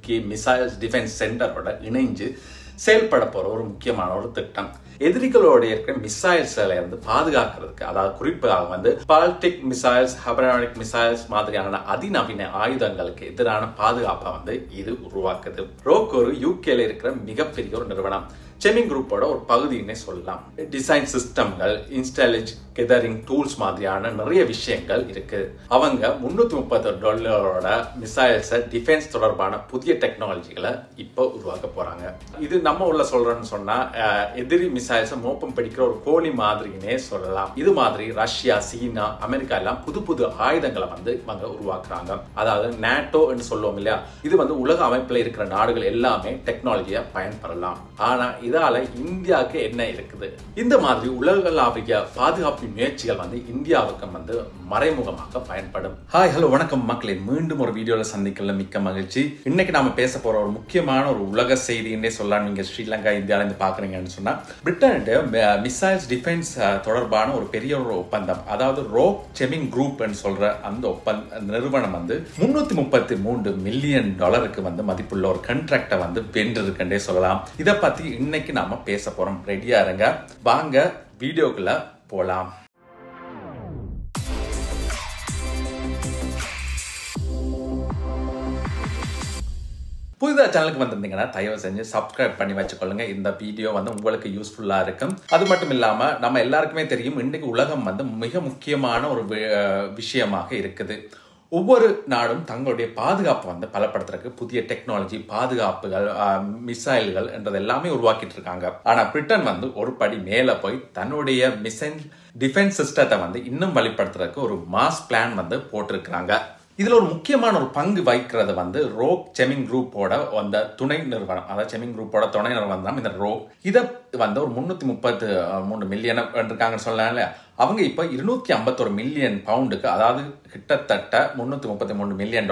UK missiles defence சென்டரோட இணைஞ்சு செயல்பட போற ஒரு முக்கியமான ஒரு திட்டம். எதிரிகளோட இருக்கிற மிசைல்ஸ்ல இருந்து பாதுகாக்கிறதுக்கு, அதாவது குறிப்பாக பாலிஸ்டிக் மிசைல்ஸ், ஹைபர்சோனிக் மிசைல்ஸ் மாதிரியான அதிநவீன ஆயுதங்களுக்கு எதிரான பாதுகாப்பை இது உருவாக்குது. ரோக் ஒரு யூகேல இருக்கிற மிகப்பெரிய ஒரு நிறுவனம். செமிங் குரூப்போட ஒரு பகுதின்னே சொல்லலாம். டிசைன் சிஸ்டம்கள், இன்ஸ்டாலேஜ் கெதரிங் டூல்ஸ் மாதிரியான நிறைய விஷயங்கள் இருக்கு. அவங்க $330 மிசைல்ஸை டிஃபென்ஸ் தொடர்பான புதிய டெக்னாலஜிகளை இப்போ உருவாக்க போறாங்க. இது நம்ம உள்ள சொல்றோம்னு சொன்னா எதிரி மிசைல்ஸை மோப்பம் பிடிக்கிற ஒரு கோழி மாதிரினே சொல்லலாம். இது மாதிரி ரஷ்யா, சீனா, அமெரிக்கா எல்லாம் புது புது ஆயுதங்களை இவங்க உருவாக்குறாங்க. அதாவது நேட்டோ என்று சொல்லுவோம் இல்லையா, இது உலக அமைப்புல இருக்கிற நாடுகள் எல்லாமே டெக்னாலஜியை பயன்பெறலாம். ஆனா இதால இந்தியாவுக்கு என்ன இருக்குது? இந்த மாதிரி உலகளாவிய பாதுகாப்பு முயற்சிகள் இந்தியாவுக்கு மறைமுகமாக பயன்படும். ஹாய், ஹலோ, வணக்கம் மக்களே. மீண்டும் ஒரு வீடியோல சந்திக்கல மிக்க மகிழ்ச்சி. இன்னைக்கு நாம பேச போற ஒரு முக்கியமான ஒரு உலக செய்தின்னே சொல்லலாம். நீங்க ஸ்ரீலங்கா, இந்தியால இருந்து பாக்குறீங்கன்னு சொன்னா, பிரிட்டன் மிசைல்ஸ் டிஃபென்ஸ் தொடர்பான ஒரு பெரிய ஒரு ஒப்பந்தம், அதாவது ரோக் செமிங் குரூப் சொல்ற அந்த ஒப்பந்த நிறுவனம் $333 மில்லியன் மதிப்புள்ள ஒரு கண்ட்ராக்டை வென்றிருக்கே சொல்லலாம். இதை பத்தி இன்னைக்கு நாம பேச போறோம். ரெடியா இருங்க, வாங்க வீடியோக்குள்ள போலாம். புதிதாக சேனலுக்கு வந்திருந்தீங்கன்னா தயவு செஞ்சு சப்ஸ்கிரைப் பண்ணி வச்சுக்கொள்ளுங்க. இந்த வீடியோ உங்களுக்கு யூஸ்ஃபுல்லா இருக்கும். அது மட்டும் இல்லாம நம்ம எல்லாருக்குமே தெரியும், இன்னைக்கு உலகம் மிக முக்கியமான ஒரு விஷயமாக இருக்குது. ஒவ்வொரு நாடும் தங்களுடைய பாதுகாப்பை பலப்படுத்துறதுக்கு புதிய டெக்னாலஜி, பாதுகாப்புகள், மிசைல்கள் என்றது எல்லாமே உருவாக்கிட்டு இருக்காங்க. ஆனா பிரிட்டன் ஒரு படி மேல போய் தன்னுடைய மிசைல் டிஃபென்ஸ் சிஸ்டத்தை இன்னும் வலுப்படுத்துறதுக்கு ஒரு மாஸ் பிளான் போட்டிருக்கிறாங்க. இதுல ஒரு முக்கியமான ஒரு பங்கு வகிக்கிறது ரோக் செமிங் குரூப்போட துணை நிறுவனம், அதாவது செமிங் குரூப்போட துணை நிறுவனம் தான் இந்த ரோக். இதை ஒரு $333 மில்லியன் இருக்காங்கன்னு சொல்லல. அவங்க இப்ப $251 மில்லியன் பவுண்டுக்கு, அதாவது கிட்டத்தட்ட $333 மில்லியன்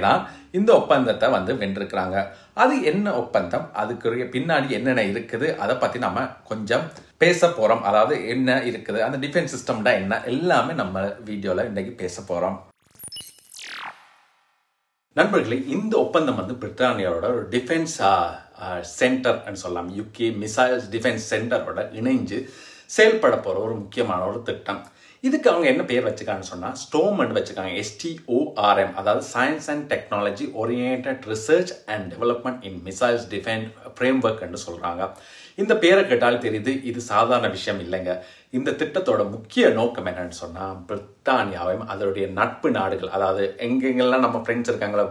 தான் இந்த ஒப்பந்தத்தை வென்றிருக்கிறாங்க. அது என்ன ஒப்பந்தம், அதுக்கு பின்னாடி என்னென்ன இருக்குது, அதை பத்தி நம்ம கொஞ்சம் பேச போறோம். அதாவது என்ன இருக்குது, அந்த டிஃபென்ஸ் சிஸ்டம்டா என்ன, எல்லாமே நம்ம வீடியோல இன்னைக்கு பேச போறோம். நண்பர்களே, இந்த ஒப்பந்தம் பிரிட்டானியாவோட ஒரு டிஃபென்ஸ் சென்டர் சொல்லலாம், யூகே மிசைல்ஸ் டிஃபென்ஸ் சென்டரோட இணைஞ்சு செயல்பட போற ஒரு முக்கியமான ஒரு திட்டம். இதுக்கு அவங்க என்ன பேர் வச்சுக்காங்கன்னு சொன்னா ஸ்டோம் வச்சுக்காங்க. STORM, அதாவது science and technology oriented research and development in missiles defence framework என்று சொல்றாங்க. இந்த பேரை கேட்டால் தெரியுது, இது சாதாரண விஷயம் இல்லைங்க. இந்த திட்டத்தோட முக்கிய நோக்கம் என்னன்னு சொன்னா, பிரித்தானியாவையும் அதனுடைய நட்பு நாடுகள், அதாவது எங்கெங்கெல்லாம் நம்ம ஃப்ரெண்ட்ஸ் இருக்காங்களோ,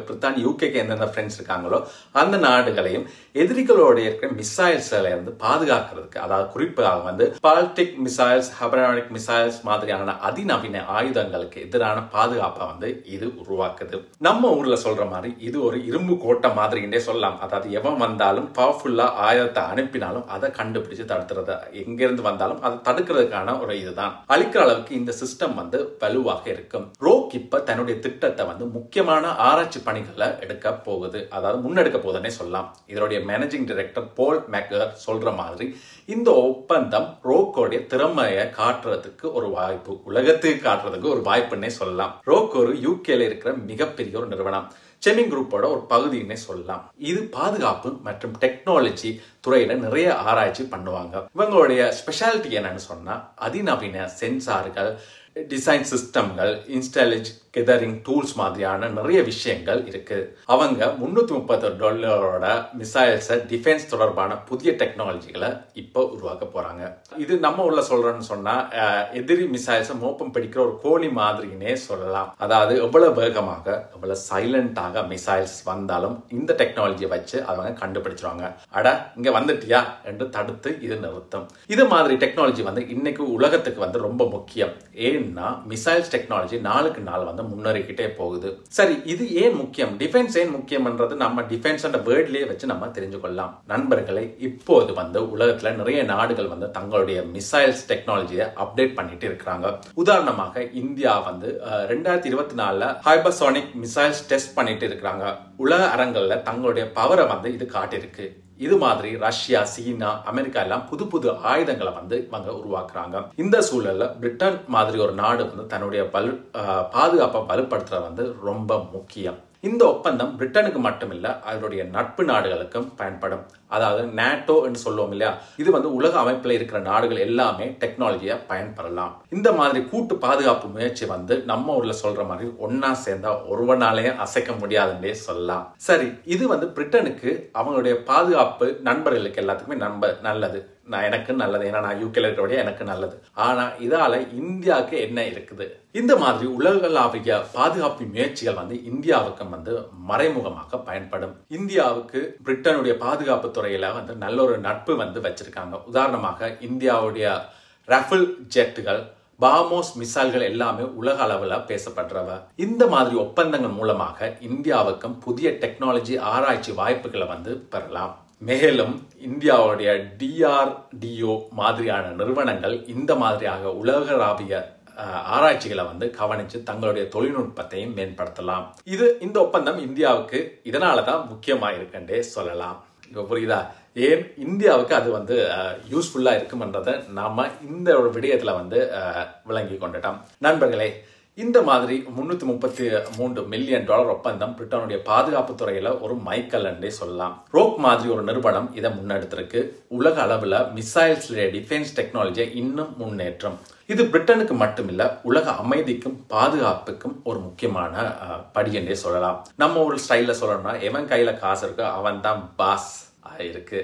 பிரித்தானியா யூகேக்கு எந்தெந்த ஃப்ரெண்ட்ஸ் இருக்காங்களோ அந்த நாடுகளையும் எதிரிகளோட இருக்கிற மிசைல்ஸ்ல இருந்து பாதுகாக்கிறதுக்கு, அதாவது குறிப்பாக பாலிஸ்டிக் மிசைல்ஸ், ஹைபர்சோனிக் மிசைல்ஸ் மாதிரியான அதிநவீன ஆயுதங்களுக்கு எதிரான பாதுகாப்பை இது உருவாக்குது. நம்ம ஊர்ல சொல்ற மாதிரி இது ஒரு இரும்பு கோட்டை மாதிரின்னே சொல்லலாம். அதாவது எவன் வந்தாலும் பவர்ஃபுல்லா ஆயுதத்தை அனுப்பினாலும் அதை கண்டுபிடிச்சு தடுத்துறது, எங்கிருந்து வந்தாலும் அதை தடுக்கிறதுக்கான ஒரு இதுதான். அழிக்கிற அளவுக்கு இந்த சிஸ்டம் வலுவாக இருக்கும். ரோக் இப்ப தன்னுடைய திட்டத்தை முக்கியமான ஆராய்ச்சி பணிகளை எடுக்க போகுது, அதாவது முன்னெடுக்க போகுதுன்னே சொல்லலாம். இதனுடைய மேனேஜிங் டைரக்டர் போல் மேக்கர் சொல்ற மாதிரி, இந்த ஒப்பந்தம் ரோக்கோடைய திறமையை காட்டுறதுக்கு ஒரு வாய்ப்பு, உலகத்துக்கு காட்டுறதுக்கு ஒரு வாய்ப்புன்னே சொல்லலாம். ரோக் ஒரு யூகேல இருக்கிற மிகப்பெரிய ஒரு நிறுவனம், செமிங் குரூப்போட ஒரு பகுதின்னே சொல்லலாம். இது பாதுகாப்பு மற்றும் டெக்னாலஜி துறையில நிறைய ஆராய்ச்சி பண்ணுவாங்க. இவங்களுடைய ஸ்பெஷாலிட்டி என்னன்னு சொன்னா, அதிநவீன சென்சார்கள், டிசைன் சிஸ்டம்கள், இன்ஸ்டாலேஜ் கெதரிங் டூல்ஸ் மாதிரியான நிறைய விஷயங்கள் இருக்கு. அவங்க $330 மிசைல்ஸை டிஃபென்ஸ் தொடர்பான புதிய டெக்னாலஜிகளை இப்போ உருவாக்க போறாங்க. இது நம்ம உள்ள சொல்றோம்னு சொன்னா எதிரி மிசைல்ஸை மோப்பம் பிடிக்கிற ஒரு கோழி மாதிரினே சொல்லலாம். அதாவது எவ்வளவு வேகமாக, எவ்வளவு சைலண்டாக மிசைல்ஸ் வந்தாலும் இந்த டெக்னாலஜியை வச்சு அவங்க கண்டுபிடிச்சிருவாங்க. அட இங்க வந்துட்டியா என்று தடுத்து இது நிறுத்தும். இது மாதிரி டெக்னாலஜி இன்னைக்கு உலகத்துக்கு ரொம்ப முக்கியம். ஏன்னா மிசைல்ஸ் டெக்னாலஜி நாளுக்கு நாள் முன்னேறிக்கிட்டே போகுது. சரி, இது ஏன் முக்கியம், டிஃபென்ஸ் ஏன் முக்கியம்ன்றது நம்ம டிஃபென்ஸ் என்ற வேர்ட்லயே வச்சு நம்ம தெரிஞ்சு கொள்ளலாம். நண்பர்களை, இப்போது உலகத்துல நிறைய நாடுகள் தங்களுடைய மிசைல்ஸ் டெக்னாலஜியை அப்டேட் பண்ணிட்டு இருக்காங்க. உதாரணமாக இந்தியா 2024 ஹைபர்சோனிக் மிசைல்ஸ் டெஸ்ட் பண்ணிட்டு இருக்காங்க. உலக அரங்கல்ல தங்களுடைய பவரை இது காட்டிருக்கு. இது மாதிரி ரஷ்யா, சீனா, அமெரிக்கா எல்லாம் புது புது ஆயுதங்களை இவங்க உருவாக்குறாங்க. இந்த சூழல்ல பிரிட்டன் மாதிரி ஒரு நாடு தன்னுடைய பாதுகாப்பை வலுப்படுத்துறது ரொம்ப முக்கியம். இந்த ஒப்பந்தம் பிரிட்டனுக்கு மட்டுமில்ல அதனுடைய நட்பு நாடுகளுக்கும் பயன்படும். அதாவது நேட்டோ என்று சொல்லுவோம் இல்லையா, இது உலக அமைப்பில் இருக்கிற நாடுகள் எல்லாமே டெக்னாலஜியை பயன்பெறலாம். இந்த மாதிரி கூட்டு பாதுகாப்பு முயற்சி நம்ம ஊர்ல சொல்ற மாதிரி ஒன்னா சேர்ந்தா ஒருவனாலேயும் அசைக்க முடியாதுன்னே சொல்லலாம். சரி, இது பிரிட்டனுக்கு அவங்களுடைய பாதுகாப்பு நண்பர்களுக்கு எல்லாத்துக்குமே நல்லது, எனக்கு நல்லது, ஏன்னா நான் யூகேல இருக்கிறபடியா எனக்கு நல்லது. ஆனா இதால இந்தியாவுக்கு என்ன இருக்குது? இந்த மாதிரி உலகளாவிய பாதுகாப்பு முயற்சிகள் இந்தியாவுக்கு மறைமுகமாக பயன்படும். இந்தியாவுக்கு பிரிட்டனுடைய பாதுகாப்பு துறையில நல்ல ஒரு நட்பு வச்சிருக்காங்க. உதாரணமாக இந்தியாவுடைய ரஃபேல் ஜெட்டுகள், பாமோஸ் மிசைல்கள் எல்லாமே உலக அளவுல பேசப்படுறவ. இந்த மாதிரி ஒப்பந்தங்கள் மூலமாக இந்தியாவுக்கும் புதிய டெக்னாலஜி ஆராய்ச்சி வாய்ப்புகளை பெறலாம். மேலும் இந்தியாவுடைய DRDO மாதிரியான நிறுவனங்கள் இந்த மாதிரியாக உலகளாவிய ஆராய்ச்சிகளை கவனிச்சு தங்களுடைய தொழில்நுட்பத்தையும் மேம்படுத்தலாம். இந்த ஒப்பந்தம் இந்தியாவுக்கு இதனாலதான் முக்கியமா இருக்குன்றே சொல்லலாம். இப்ப புரியுதா ஏன் இந்தியாவுக்கு அது யூஸ்ஃபுல்லா இருக்கும்ன்றதை நாம இந்த ஒரு விடயத்துல விளங்கி கொண்டுட்டோம். நண்பர்களே, இந்த மாதிரி $333 மில்லியன் ஒப்பந்தம் பிரிட்டனுடைய பாதுகாப்பு துறையில ஒரு மைல்கல் என்றே சொல்லலாம். ரோக் மாதிரி ஒரு நிறுவனம் இதை முன்னெடுத்திருக்கு. உலக அளவுல மிசைல்ஸ் டிஃபென்ஸ் டெக்னாலஜியை இன்னும் முன்னேற்றம். இது பிரிட்டனுக்கு மட்டுமில்ல உலக அமைதிக்கும் பாதுகாப்புக்கும் ஒரு முக்கியமான படி என்றே சொல்லலாம். நம்ம ஒரு ஸ்டைல்ல சொல்லணும்னா, எவன் கையில காசு இருக்கோ அவன் தான் பாஸ் ஆயிருக்கு.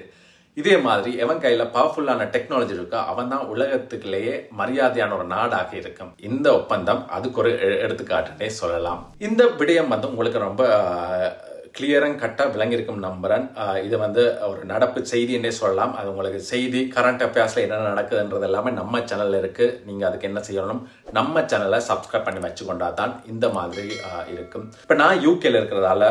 இதே மாதிரி எவன் கையில பவர்ஃபுல்லான டெக்னாலஜி இருக்கோ அவன் தான் உலகத்துக்குள்ளேயே மரியாதையான ஒரு நாடாக இருக்கும். இந்த ஒப்பந்தம் அதுக்கு ஒரு எடுத்துக்காட்டுன்னே சொல்லலாம். இந்த விடயம் உங்களுக்கு ரொம்ப கிளியரா கட்டா விளங்கியிருக்கும் நம்புறேன். இது ஒரு நடப்பு செய்தி என்றே சொல்லலாம். அது உங்களுக்கு செய்தி கரண்ட் அஃபேர்ஸ்ல என்ன நடக்குதுன்றது எல்லாமே நம்ம சேனல்ல இருக்கு. நீங்க அதுக்கு என்ன செய்யணும், நம்ம சேனலை சப்ஸ்கிரைப் பண்ணி வச்சுக்கொண்டா தான் இந்த மாதிரி இருக்கும். இப்ப நான் யூகேல இருக்கிறதால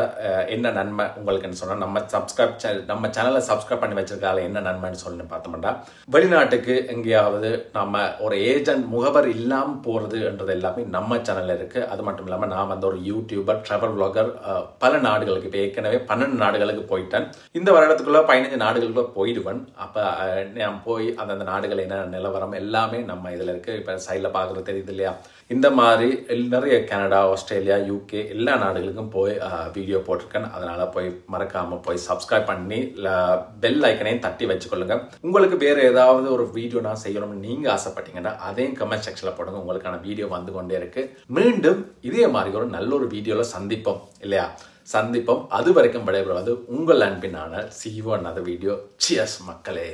என்ன நன்மை உங்களுக்குன்னு சொன்னா, நம்ம சேனலை சப்ஸ்கிரைப் பண்ணி வச்சிருக்கால என்ன நன்மைன்னு சொல்லி பார்த்தோம்னா, வெளிநாட்டுக்கு எங்கேயாவது நம்ம ஒரு ஏஜென்ட் முகவர் இல்லாம போறதுன்றது எல்லாமே நம்ம சேனல்ல இருக்கு. அது மட்டும் இல்லாம நான் ஒரு யூடியூபர், டிராவல் விளாகர், பல நாடுகளுக்கு ஏற்கனவே 12 நாடுகளுக்கு போயிட்டேன். இந்த வருடத்துக்குள்ள 15 நாடுகளுக்குள்ள போயிடுவேன். அப்ப நான் போய் அந்த நாடுகள் என்ன நிலவரம் எல்லாமே நம்ம இதுல இருக்கு. இப்ப சைட்ல பாக்குறது தெரியுது இல்லையா, இந்த மாதிரி நிறைய கனடா, ஆஸ்திரேலியா, யூகே எல்லா நாடுகளுக்கும் போய் வீடியோ போட்டிருக்கேன். அதனால போய் மறக்காம போய் சப்ஸ்கிரைப் பண்ணி பெல் ஐக்கனையும் தட்டி வச்சுக்கொள்ளுங்க. உங்களுக்கு வேற ஏதாவது ஒரு வீடியோ நான் செய்யணும்னு நீங்க ஆசைப்பட்டீங்கன்னா அதையும் கமெண்ட் செக்ஷன்ல போடுங்க. உங்களுக்கான வீடியோ வந்து கொண்டே இருக்கு. மீண்டும் இதே மாதிரி ஒரு நல்ல ஒரு வீடியோல சந்திப்போம் இல்லையா, சந்திப்போம். அது வரைக்கும் விடைபெறுவது உங்கள் அன்பினான See you another video. Cheers மக்களே.